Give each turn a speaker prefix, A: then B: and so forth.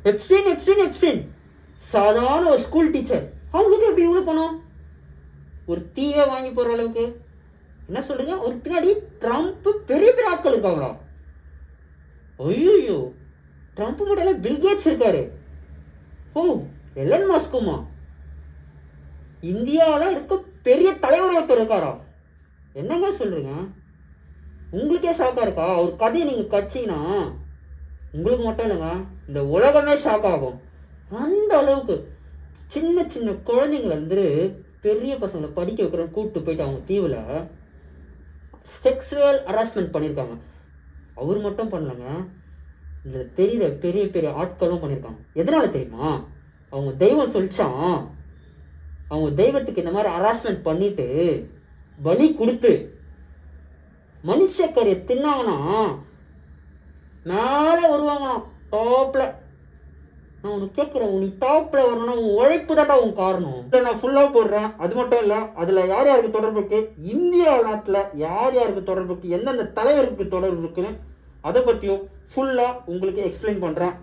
A: Epstein Epstein Epstein சாதாரண ஒரு school teacher, அவங்களுக்கு எப்படி இவ்வளோ பணம்? ஒரு தீவே வாங்கி போகிற அளவுக்கு என்ன சொல்கிறீங்க? ஒரு பின்னாடி ட்ரம்ப் பெரிய பெரிய ஆட்கள் இருக்காங்களா? ஐயோ, ட்ரம்ப் மட்டும் பில்கேட்ஸ் இருக்காரு. ஓ, எலன் மாஸ்குமா? இந்தியாவில் இருக்க பெரிய தலைவர் ஒருத்தர் இருக்காரா? என்னங்க சொல்கிறீங்க? உங்களுக்கே ஷாக்காக இருக்கா? ஒரு கதையை நீங்கள் கட்சிங்கன்னா உங்களுக்கு மட்டும் இல்லைங்க, இந்த உலகமே ஷாக் ஆகும். அந்த அளவுக்கு சின்ன சின்ன குழந்தைங்கள்லேருந்து பெரிய பசங்களை படிக்க வைக்கிறோன்னு கூப்பிட்டு போயிட்டு அவங்க தீவில் செக்ஸுவல் ஹராஸ்மெண்ட் பண்ணியிருக்காங்க. அவர் மட்டும் பண்ணலங்க, இதில் தெரிகிற பெரிய பெரிய ஆட்களும் பண்ணியிருக்காங்க. எதனால தெரியுமா? அவங்க தெய்வம் சொல்லிச்சான், அவங்க தெய்வத்துக்கு இந்த மாதிரி ஹராஸ்மெண்ட் பண்ணிட்டு பலி கொடுத்து மனுஷக்கரையை தின்னாங்கன்னா மேலே வருவாங்களாம் டாப்ல. நான் உனக்கு கேட்குறேன், நீ டாப்ல வரணும்னா உன் உழைப்பு தான்டா உன் காரணம். இல்லை, நான் ஃபுல்லாக போடுறேன். அது மட்டும் இல்லை, அதில் யார் யாருக்கு தொடர்பு இருக்கு, இந்தியா நாட்டில் யார் யாருக்கு தொடர்பு இருக்கு, எந்தெந்த தலைவருக்கு தொடர்பு இருக்குன்னு அதை பற்றியும் ஃபுல்லாக உங்களுக்கு எக்ஸ்பிளைன் பண்ணுறேன்.